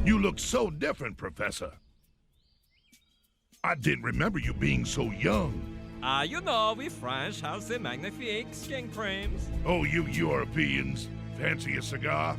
You look so different, Professor. I didn't remember you being so young. You know, we French have the magnifique skin creams. Oh, you Europeans. Fancy a cigar?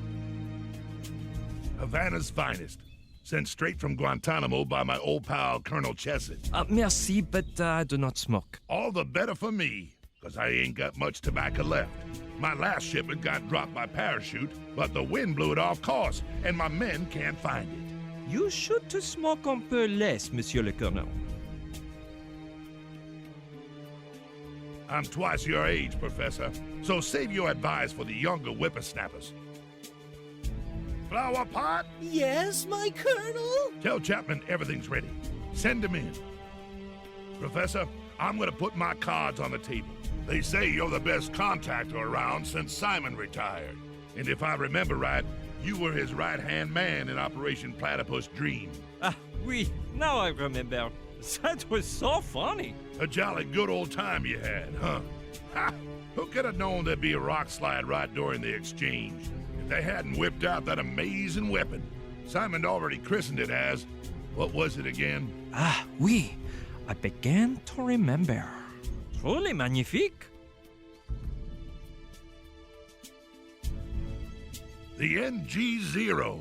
Havana's finest. Sent straight from Guantanamo by my old pal, Colonel Chesed. Merci, but I do not smoke. All the better for me, because I ain't got much tobacco left. My last shipment got dropped by parachute, but the wind blew it off course, and my men can't find it. You should to smoke un peu less, Monsieur le Colonel. I'm twice your age, Professor, so save your advice for the younger whippersnappers. Flower pot? Yes, my Colonel? Tell Chapman everything's ready. Send him in. Professor, I'm gonna put my cards on the table. They say you're the best contactor around since Simon retired. And if I remember right, you were his right-hand man in Operation Platypus Dream. Oui, now I remember. That was so funny. A jolly good old time you had, huh? Ha! Who could have known there'd be a rock slide right during the exchange? If they hadn't whipped out that amazing weapon. Simon already christened it as... what was it again? Oui. I began to remember. Truly magnifique. The NG-0.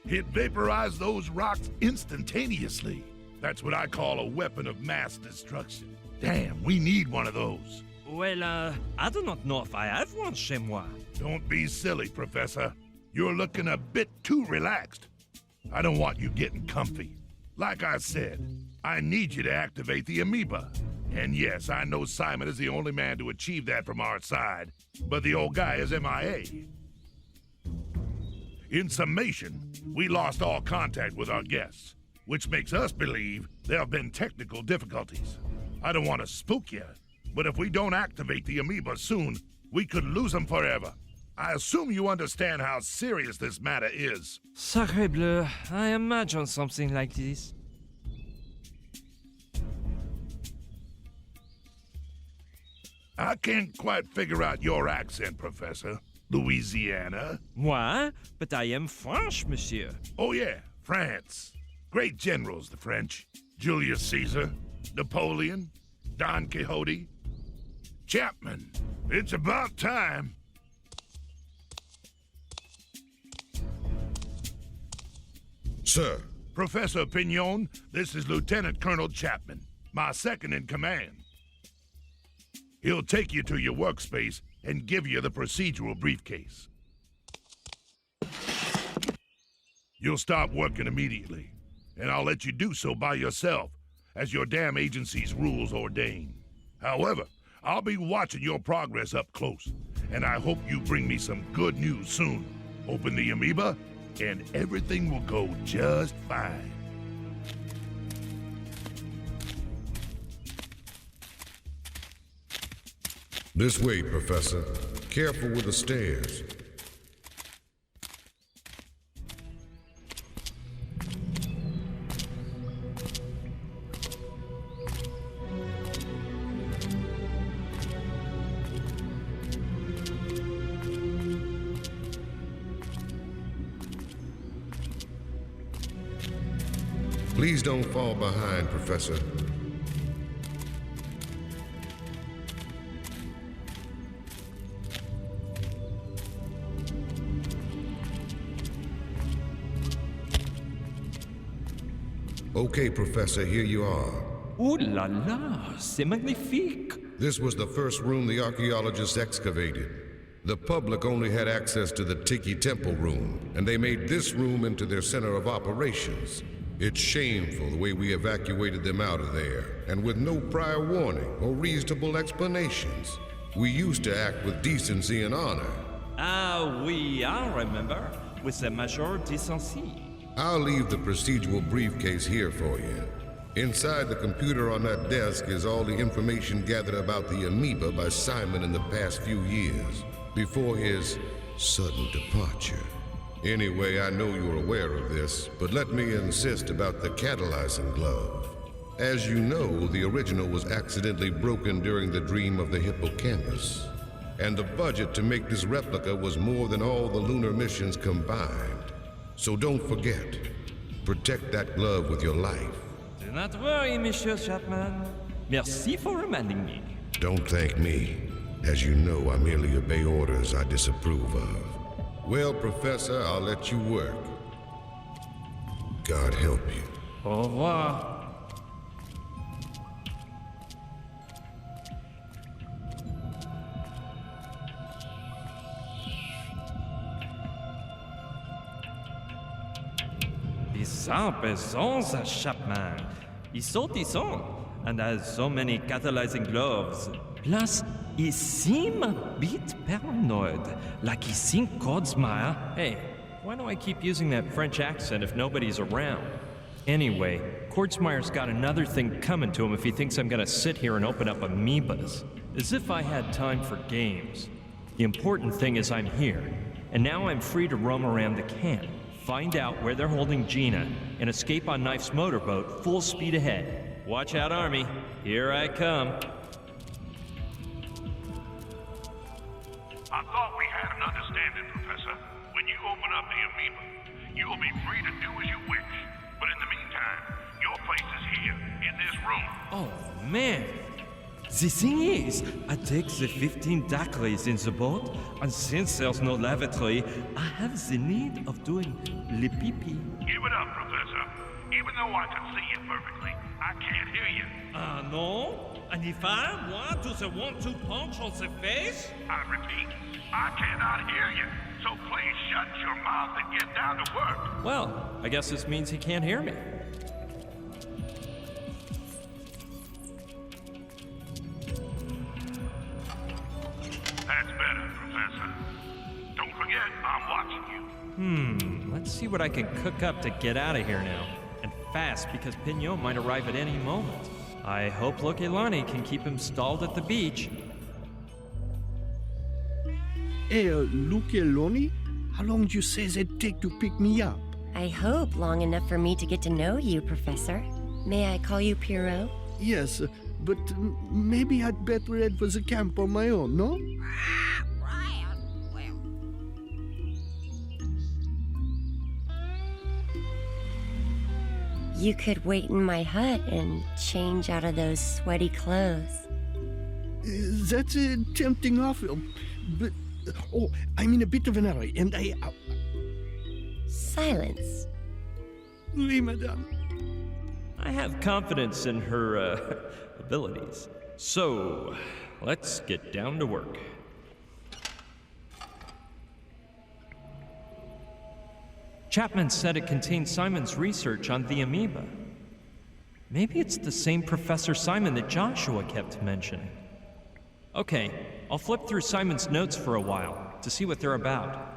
It vaporized those rocks instantaneously. That's what I call a weapon of mass destruction. Damn, we need one of those. Well, I do not know if I have one chez moi. Don't be silly, Professor. You're looking a bit too relaxed. I don't want you getting comfy. Like I said, I need you to activate the Ameba. And yes, I know Simon is the only man to achieve that from our side, but the old guy is MIA. In summation, we lost all contact with our guests, which makes us believe there have been technical difficulties. I don't want to spook you, but if we don't activate the Ameba soon, we could lose them forever. I assume you understand how serious this matter is. Sacre bleu, I imagine something like this. I can't quite figure out your accent, Professor. Louisiana? Moi? But I am French, monsieur. Oh yeah, France. Great generals, the French. Julius Caesar, Napoleon, Don Quixote. Chapman, it's about time. Sir. Professor Pignon, this is Lieutenant Colonel Chapman, my second in command. He'll take you to your workspace and give you the procedural briefcase. You'll start working immediately, and I'll let you do so by yourself, as your damn agency's rules ordain. However, I'll be watching your progress up close, and I hope you bring me some good news soon. Open the Ameba, and everything will go just fine. This way, Professor. Careful with the stairs. Please don't fall behind, Professor. Okay, Professor, here you are. Ooh la la, c'est magnifique. This was the first room the archaeologists excavated. The public only had access to the Tiki Temple room, and they made this room into their center of operations. It's shameful the way we evacuated them out of there, and with no prior warning or reasonable explanations. We used to act with decency and honor. Oui, I remember. With the major decency. I'll leave the procedural briefcase here for you. Inside the computer on that desk is all the information gathered about the Ameba by Simon in the past few years, before his sudden departure. Anyway, I know you're aware of this, but let me insist about the catalyzing glove. As you know, the original was accidentally broken during the dream of the hippocampus, and the budget to make this replica was more than all the lunar missions combined. So don't forget, Protect that glove with your life. Do not worry, Monsieur Chapman. Merci for reminding me. Don't thank me. As you know, I merely obey orders I disapprove of. Well, Professor, I'll let you work. God help you. Au revoir. Bizarre présence à Chapman. Ils sont and has so many catalyzing gloves. Plus, he seems a bit paranoid, like he thinks Codsmire. Hey, why do I keep using that French accent if nobody's around? Anyway, Codsmire's got another thing coming to him if he thinks I'm gonna sit here and open up Amebas. As if I had time for games. The important thing is I'm here, and now I'm free to roam around the camp, find out where they're holding Gina, and escape on Knife's motorboat full speed ahead. Watch out, Army. Here I come. I thought we had an understanding, Professor. When you open up the Ameba, you'll be free to do as you wish. But in the meantime, your place is here, in this room. Oh, man. The thing is, I take the 15 Daclys in the boat, and since there's no lavatory, I have the need of doing le pipi. Give it up, Professor. Even though I can see you perfectly, I can't hear you. No? And if I want to the 1-2 punch on the face? I repeat, I cannot hear you. So please shut your mouth and get down to work. Well, I guess this means he can't hear me. That's better, Professor. Don't forget, I'm watching you. Let's see what I can cook up to get out of here now. And fast, because Pignot might arrive at any moment. I hope Lokelani can keep him stalled at the beach. Hey, Lucioloni? How long do you say they'd take to pick me up? I hope long enough for me to get to know you, Professor. May I call you Pierrot? Yes, but maybe I'd better head for the camp on my own, no? You could wait in my hut and change out of those sweaty clothes. That's a tempting offer, but... oh, I'm in a bit of an hurry, and I... Silence. Oui, madame. I have confidence in her, abilities. So, let's get down to work. Chapman said it contained Simon's research on the amoeba. Maybe it's the same Professor Simon that Joshua kept mentioning. Okay, I'll flip through Simon's notes for a while to see what they're about.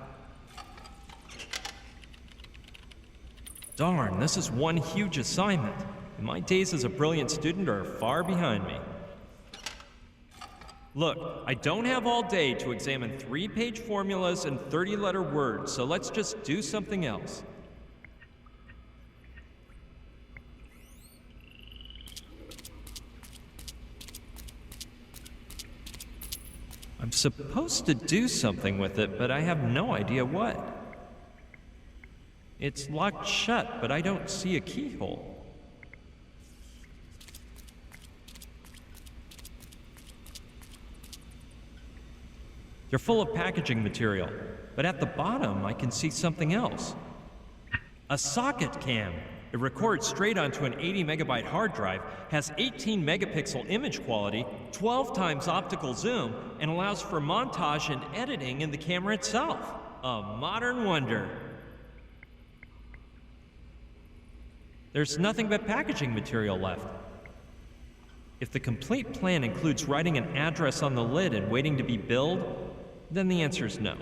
Darn, this is one huge assignment, and my days as a brilliant student are far behind me. Look, I don't have all day to examine 3-page formulas and 30-letter words, so let's just do something else. I'm supposed to do something with it, but I have no idea what. It's locked shut, but I don't see a keyhole. They're full of packaging material, but at the bottom I can see something else. A socket cam. It records straight onto an 80 megabyte hard drive, has 18 megapixel image quality, 12 times optical zoom, and allows for montage and editing in the camera itself. A modern wonder. There's nothing but packaging material left. If the complete plan includes writing an address on the lid and waiting to be billed, then the answer is no.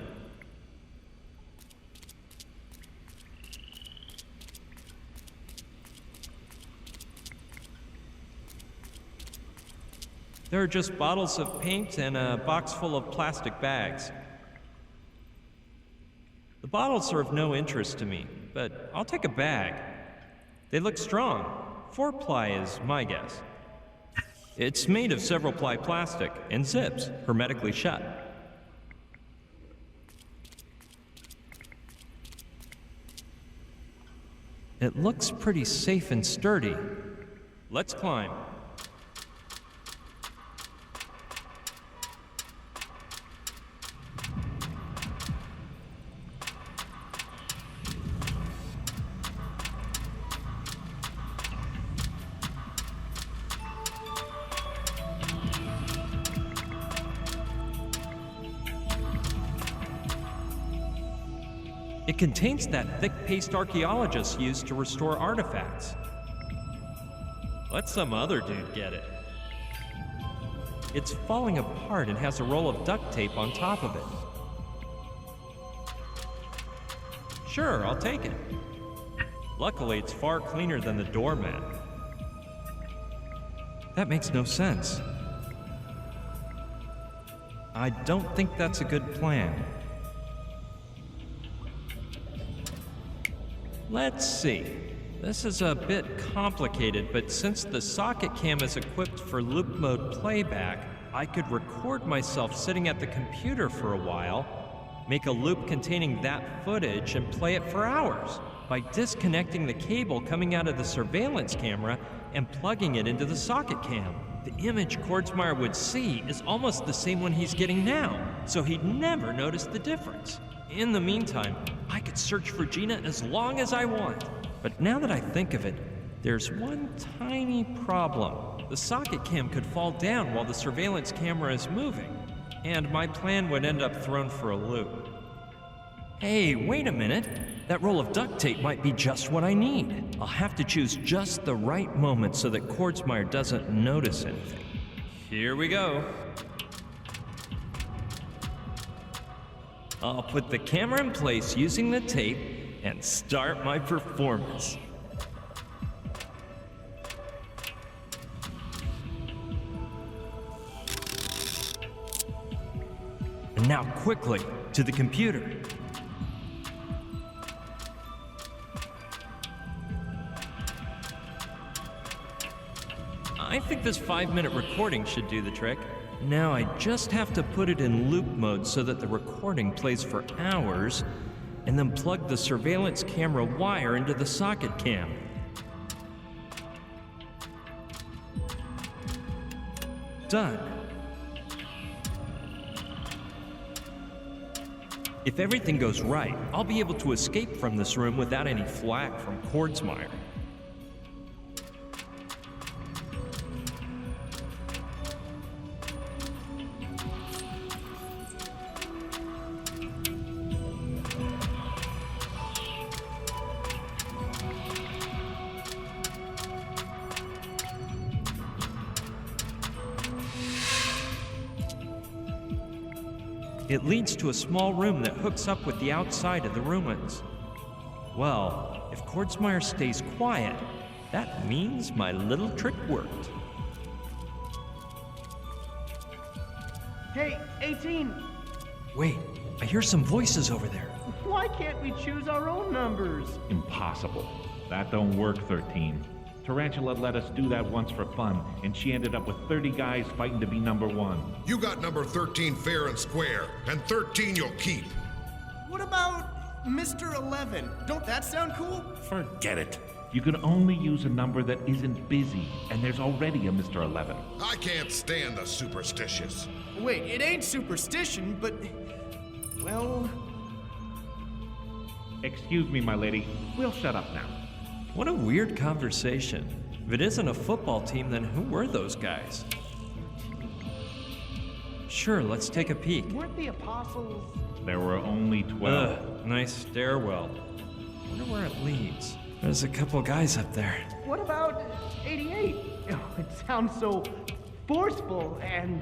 There are just bottles of paint and a box full of plastic bags. The bottles are of no interest to me, but I'll take a bag. They look strong. 4-ply is my guess. It's made of several ply plastic and zips, hermetically shut. It looks pretty safe and sturdy. Let's climb. It contains that thick paste archaeologists use to restore artifacts. Let some other dude get it. It's falling apart and has a roll of duct tape on top of it. Sure, I'll take it. Luckily, it's far cleaner than the doormat. That makes no sense. I don't think that's a good plan. Let's see. This is a bit complicated, but since the socket cam is equipped for loop mode playback, I could record myself sitting at the computer for a while, make a loop containing that footage, and play it for hours by disconnecting the cable coming out of the surveillance camera and plugging it into the socket cam. The image Kordsmeyer would see is almost the same one he's getting now, so he'd never notice the difference. In the meantime, I could search for Gina as long as I want. But now that I think of it, there's one tiny problem. The socket cam could fall down while the surveillance camera is moving, and my plan would end up thrown for a loop. Hey, wait a minute. That roll of duct tape might be just what I need. I'll have to choose just the right moment so that Kordsmeyer doesn't notice anything. Here we go. I'll put the camera in place using the tape and start my performance. And now quickly to the computer. I think this 5-minute recording should do the trick. Now I just have to put it in loop mode so that the recording plays for hours, and then plug the surveillance camera wire into the socket cam. Done. If everything goes right, I'll be able to escape from this room without any flack from Kordsmeyer. It leads to a small room that hooks up with the outside of the ruins. Well, if Kordsmeyer stays quiet, that means my little trick worked. Hey, 18! Wait, I hear some voices over there. Why can't we choose our own numbers? Impossible. That don't work, 13. Tarantula let us do that once for fun, and she ended up with 30 guys fighting to be number 1. You got number 13 fair and square, and 13 you'll keep. What about Mr. 11? Don't that sound cool? Forget it. You can only use a number that isn't busy, and there's already a Mr. 11. I can't stand the superstitious. Wait, it ain't superstition, but... well... Excuse me, my lady. We'll shut up now. What a weird conversation. If it isn't a football team, then who were those guys? Sure, let's take a peek. Weren't the apostles... There were only 12. Ugh, nice stairwell. Wonder where it leads. There's a couple guys up there. What about 88? Oh, it sounds so forceful and...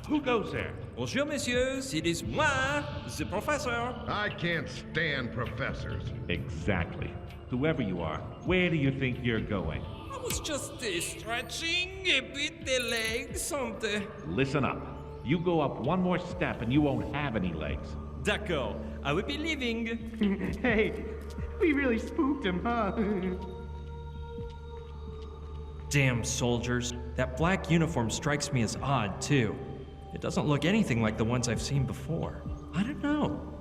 Who goes there? Bonjour, messieurs. It is moi, the professor. I can't stand professors. Exactly. Whoever you are, where do you think you're going? I was just stretching a bit the legs on the... Listen up. You go up one more step and you won't have any legs. D'accord. I will be leaving. Hey, we really spooked him, huh? Damn soldiers. That black uniform strikes me as odd, too. It doesn't look anything like the ones I've seen before. I don't know.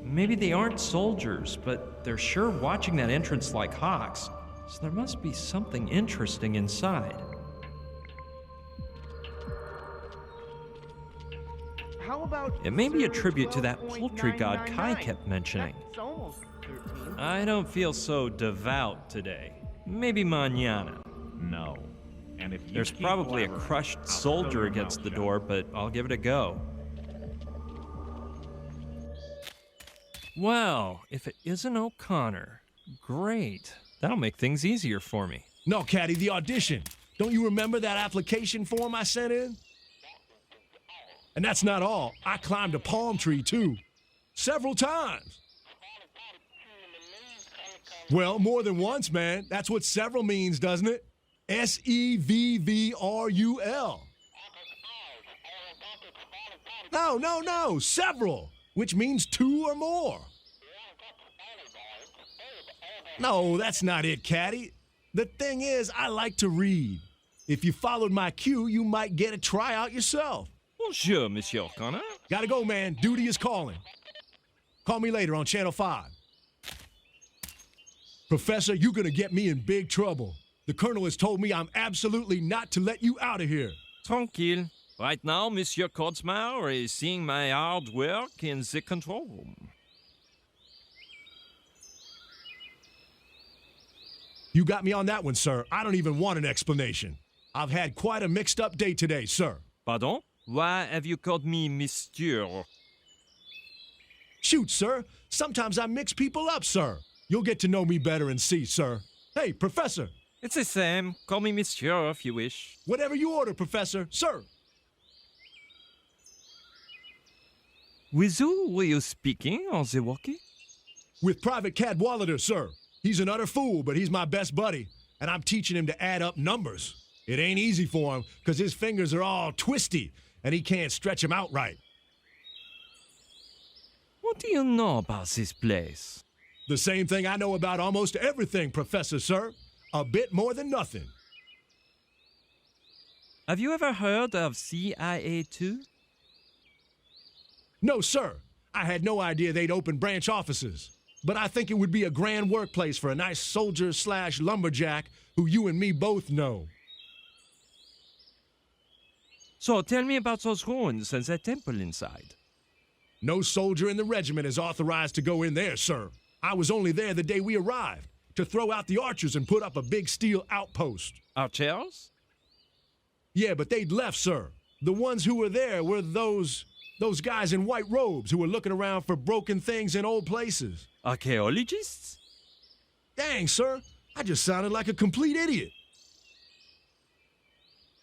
Maybe they aren't soldiers, but they're sure watching that entrance like hawks. So there must be something interesting inside. How about It may be a 0, tribute to that poultry god Kai 12.999? kept mentioning. That's almost 13. I don't feel so devout today. Maybe mañana. No. And if you There's keep probably a blabbering, crushed I'll sew soldier your against mouth the shut. door, but I'll give it a go. Well, if it isn't O'Connor, great. That'll make things easier for me. No, Caddy, the audition. Don't you remember that application form I sent in? And that's not all. I climbed a palm tree, too. Several times. Well, more than once, man. That's what several means, doesn't it? S-E-V-V-R-U-L. No. Several, which means two or more. No, that's not it, Caddy. The thing is, I like to read. If you followed my cue, you might get a tryout yourself. Bonjour, Monsieur O'Connor. Gotta go, man. Duty is calling. Call me later on Channel 5. Professor, you're gonna get me in big trouble. The Colonel has told me I'm absolutely not to let you out of here. Tranquille. Right now, Monsieur Kotzmauer is seeing my hard work in the control room. You got me on that one, sir. I don't even want an explanation. I've had quite a mixed up day today, sir. Pardon? Why have you called me Monsieur? Shoot, sir. Sometimes I mix people up, sir. You'll get to know me better and see, sir. Hey, Professor. It's the same. Call me Monsieur if you wish. Whatever you order, Professor. Sir. With who were you speaking on the walkie? With Private Cadwallader, sir. He's an utter fool, but he's my best buddy, and I'm teaching him to add up numbers. It ain't easy for him, because his fingers are all twisty, and he can't stretch them out right. What do you know about this place? The same thing I know about almost everything, Professor, sir. A bit more than nothing. Have you ever heard of CIA 2? No, sir. I had no idea they'd open branch offices. But I think it would be a grand workplace for a nice soldier/lumberjack who you and me both know. So tell me about those ruins and the temple inside. No soldier in the regiment is authorized to go in there, sir. I was only there the day we arrived, to throw out the archers and put up a big steel outpost. Archers? Yeah, but they'd left, sir. The ones who were there were those guys in white robes who were looking around for broken things in old places. Archaeologists? Dang, sir. I just sounded like a complete idiot.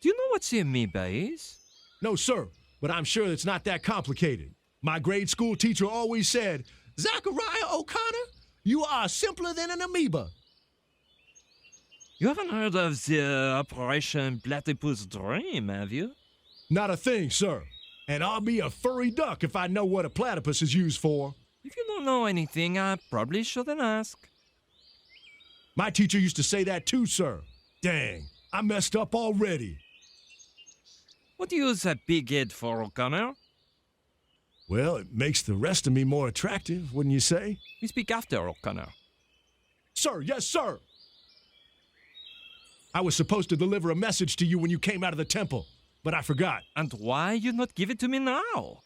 Do you know what the Ameba is? No, sir, but I'm sure it's not that complicated. My grade school teacher always said, Zachariah O'Connor, you are simpler than an amoeba. You haven't heard of the Operation Platypus Dream, have you? Not a thing, sir. And I'll be a furry duck if I know what a platypus is used for. If you don't know anything, I probably shouldn't ask. My teacher used to say that too, sir. Dang, I messed up already. What do you use that big head for, O'Connor? Well, it makes the rest of me more attractive, wouldn't you say? We speak after, O'Connor. Sir, yes, sir. I was supposed to deliver a message to you when you came out of the temple, but I forgot. And why you not give it to me now?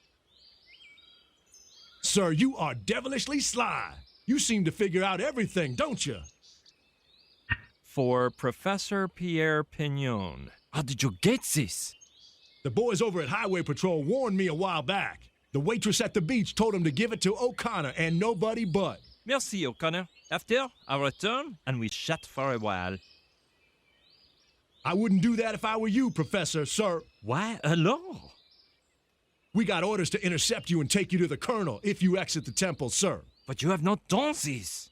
Sir, you are devilishly sly. You seem to figure out everything, don't you? For Professor Pierre Pignon. How did you get this? The boys over at Highway Patrol warned me a while back. The waitress at the beach told him to give it to O'Connor and nobody but. Merci, O'Connor. After, I return and we chat for a while. I wouldn't do that if I were you, Professor, sir. Why alone? We got orders to intercept you and take you to the Colonel if you exit the temple, sir. But you have not done this.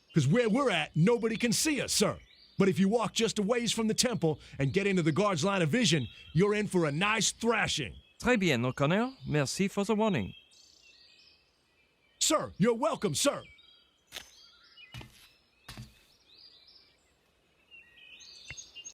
Because where we're at, nobody can see us, sir. But if you walk just a ways from the temple and get into the guard's line of vision, you're in for a nice thrashing. Très bien, O'Connor. Merci for the warning. Sir, you're welcome, sir.